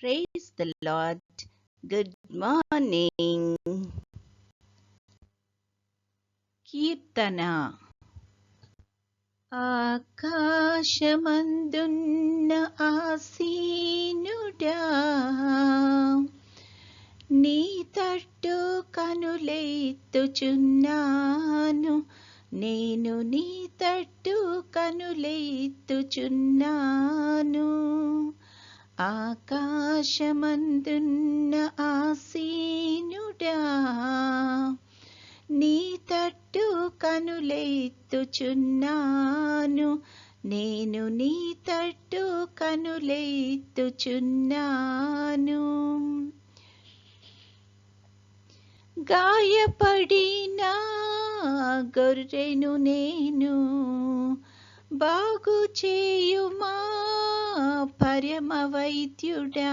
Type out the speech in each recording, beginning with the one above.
Praise the Lord. Good morning. కీర్తన. ఆకాశమందున్న ఆసీనుడా, నీ తట్టు కనులెత్తుచున్నాను, నేను నీ తట్టు కనులెత్తుచున్నాను. ఆకాశమందున్న ఆసీనుడా, నీ తట్టు కనులెత్తుచున్నాను, నేను నీ తట్టు కనులెత్తుచున్నాను. గాయపడిన గొర్రెను నేను, బాగు చేయుమా పరమ వైద్యుడా.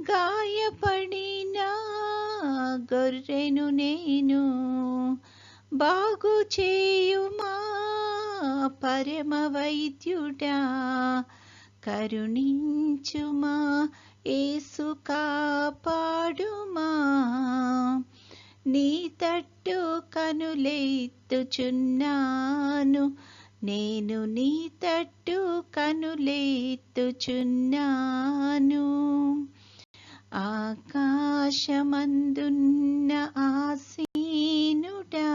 గాయపడిన గొర్రెను నేను, బాగు చేయుమా పరమ వైద్యుడా. కరుణించుమా యేసు, కాపాడుమా, నీ తట్టు కనులెత్తుచున్నాను, నేను నీ తట్టు కనులెత్తుచున్నాను. ఆకాశమందున్న ఆసీనుడా,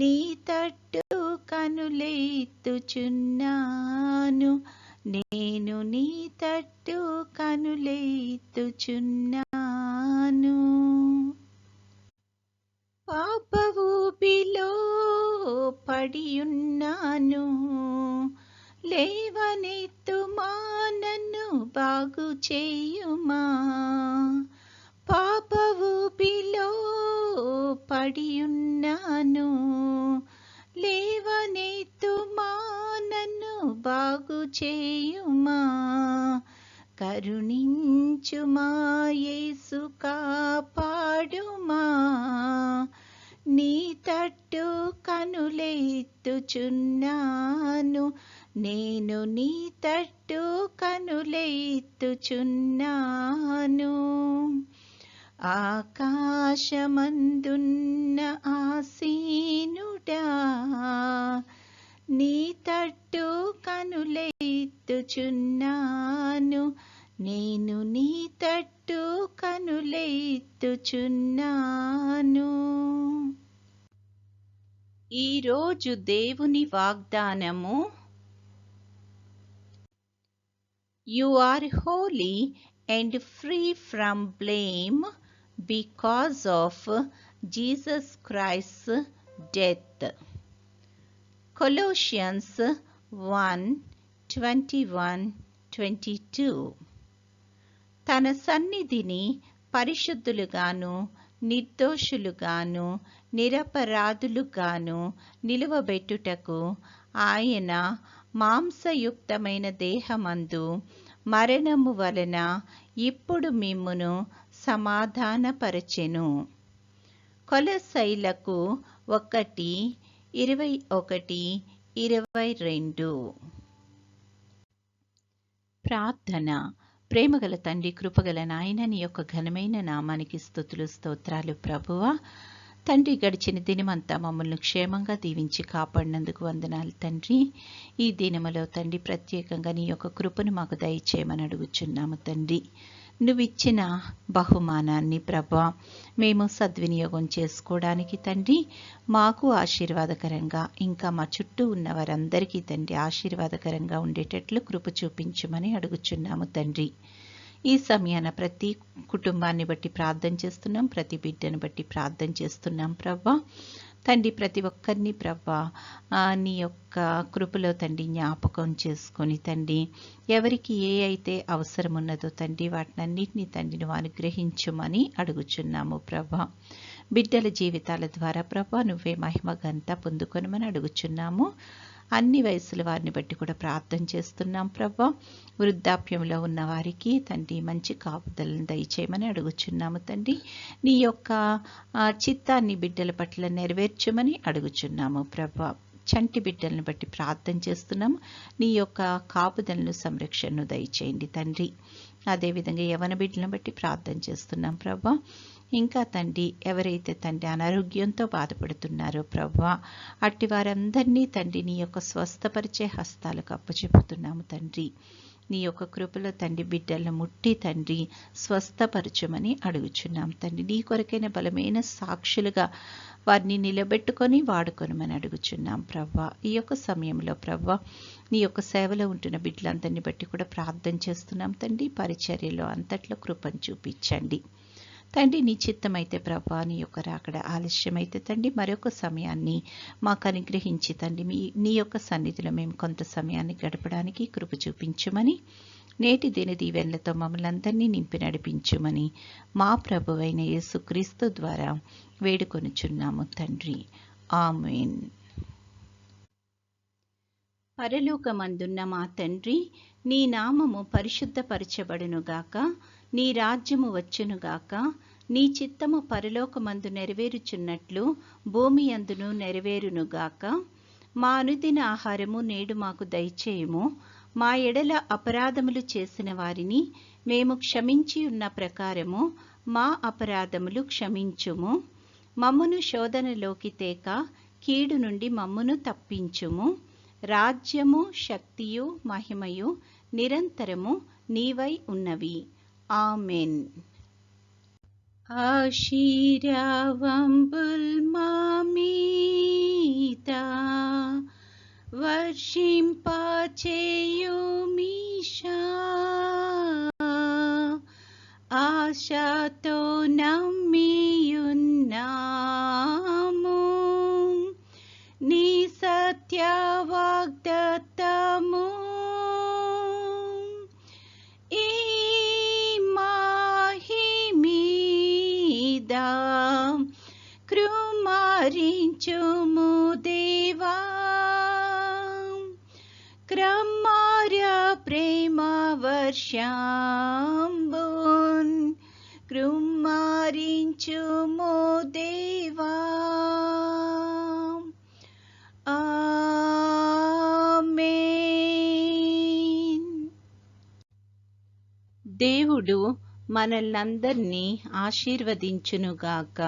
నీ తట్టు కనులెత్తుచున్నాను, నేను నీ తట్టు కనులెత్తుచున్నాను. పాప ఊబిలో పడియున్నాను, లేవనెత్తుమా, నన్ను బాగు చేయుమా. పాప ఊబిలో పడియున్నాను, లేవనెత్తుమా, నన్ను బాగు చేయుమా. కరుణించుమా యేసు, కాపాడుమా, నీ తట్టు కనులెత్తుచున్నాను, నేను నీ తట్టు కనులెత్తుచున్నాను. ఆకాశమందున్న ఆసీనుడా, నీ తట్టు కనులెత్తుచున్నాను, నేను నీ తట్టు కనులెత్తుచున్నాను. ఈరోజు దేవుని వాగ్దానము: You are holy and free from blame because of Jesus Christ's death. Colossians 1:21-22. తన సన్నిధిని పరిశుద్ధులుగాను, నిర్దోషులుగాను, నిరపరాధులుగాను నిలువబెట్టుటకు ఆయన మాంసయుక్తమైన దేహమందు మరణము వలన ఇప్పుడు మిమ్మును సమాధానపరచెను. కొలొస్సీయులకు 1:21-22. ప్రార్థన. ప్రేమగల తండ్రి, కృపగల నాయన, నీ యొక్క ఘనమైన నామానికి స్తుతులు, స్తోత్రాలు ప్రభువా. తండ్రి, గడిచిన దినమంతా మమ్మల్ని క్షేమంగా దీవించి కాపాడినందుకు వందనాలు తండ్రి. ఈ దినములో తండ్రి ప్రత్యేకంగా నీ యొక్క కృపను మాకు దయచేయమని అడుగుచున్నాము తండ్రి. నువ్విచ్చిన బహుమానాన్ని ప్రభా మేము సద్వినియోగం చేసుకోవడానికి తండ్రి మాకు ఆశీర్వాదకరంగా, ఇంకా మా చుట్టూ ఉన్న వారందరికీ తండ్రి ఆశీర్వాదకరంగా ఉండేటట్లు కృప చూపించమని అడుగుచున్నాము తండ్రి. ఈ సమయాన ప్రతి కుటుంబాన్ని బట్టి ప్రార్థన చేస్తున్నాం, ప్రతి బిడ్డను బట్టి ప్రార్థన చేస్తున్నాం ప్రభా. తండ్రి, ప్రతి ఒక్కరిని ప్రభా నీ యొక్క కృపలో తండ్రి జ్ఞాపకం చేసుకొని తండ్రి ఎవరికి ఏ అయితే అవసరం ఉన్నదో తండ్రి వాటినన్నిటినీ తండ్రి నువ్వు అనుగ్రహించమని అడుగుచున్నాము ప్రభా. బిడ్డల జీవితాల ద్వారా ప్రభా నువ్వే మహిమ ఘనత పొందుకొనమని అడుగుచున్నాము. అన్ని వయసుల వారిని బట్టి కూడా ప్రార్థన చేస్తున్నాం ప్రభా. వృద్ధాప్యంలో ఉన్న వారికి తండ్రి మంచి కాపుదలను దయచేయమని అడుగుచున్నాము తండ్రి. నీ యొక్క చిత్తాన్ని బిడ్డల పట్ల నెరవేర్చమని అడుగుచున్నాము ప్రభా. చంటి బిడ్డలను బట్టి ప్రార్థన చేస్తున్నాము. నీ యొక్క కాపుదలను సంరక్షణను దయచేయండి తండ్రి. అదేవిధంగా యవన బిడ్డలను బట్టి ప్రార్థన చేస్తున్నాం ప్రభా. ఇంకా తండ్రి ఎవరైతే తండ్రి అనారోగ్యంతో బాధపడుతున్నారో ప్రభా, అట్టి వారందరినీ తండ్రి నీ యొక్క స్వస్థపరిచే హస్తాలకు అప్పచెప్పుతున్నాము తండ్రి. నీ యొక్క కృపలో తండ్రి బిడ్డలను ముట్టి తండ్రి స్వస్థపరచమని అడుగుచున్నాం తండ్రి. నీ కొరకైన బలమైన సాక్షులుగా వారిని నిలబెట్టుకొని వాడుకొనమని అడుగుచున్నాం ప్రభా. ఈ యొక్క సమయంలో ప్రభా నీ యొక్క సేవలో ఉంటున్న బిడ్డలందరినీ బట్టి కూడా ప్రార్థన చేస్తున్నాం తండ్రి. పరిచర్యలో అంతట్లో కృపను చూపించండి తండ్రి. నీ చిత్తమైతే ప్రభా నీ యొక్క రాకడ ఆలస్యమైతే తండ్రి మరొక సమయాన్ని మాకు అనుగ్రహించి తండ్రి నీ యొక్క సన్నిధిలో మేము కొంత సమయాన్ని గడపడానికి కృప చూపించమని, నేటి దిన దీవెనలతో మమ్మల్ని అందరినీ నింపి నడిపించుమని మా ప్రభువైన యేసుక్రీస్తు ద్వారా వేడుకొనుచున్నాము తండ్రి. ఆమేన్. పరలోకమందున్న మా తండ్రి, నీ నామము పరిశుద్ధపరచబడునుగాక, నీ రాజ్యము వచ్చునుగాక, నీ చిత్తము పరలోకమందు నెరవేరుచున్నట్లు భూమి అందును నెరవేరునుగాక. మా అనుదిన ఆహారము నేడు మాకు దయచేయము. మా ఎడల అపరాధములు చేసిన వారిని మేము క్షమించి ఉన్న ప్రకారము మా అపరాధములు క్షమించుము. మమ్మును శోధనలోకి తేక కీడు నుండి మమ్మును తప్పించుము. రాజ్యము, శక్తియు, మహిమయు నిరంతరము నీవై ఉన్నవి. ఆమెన్. ఆశీర్వాదంబుల్ మా మీద వర్షింపచేయుమీశా, ఆశతో నమ్మియున్నాము నీ సత్య వాగ్దత్తము. ఈ మాహిమీద కృమారించుము దేవా, క్రమార్య ప్రేమ వర్షంబున్ కృమారించుము దేవా. ఆమేన్. దేవుడు మనల్నందరినీ ఆశీర్వదించునుగాక.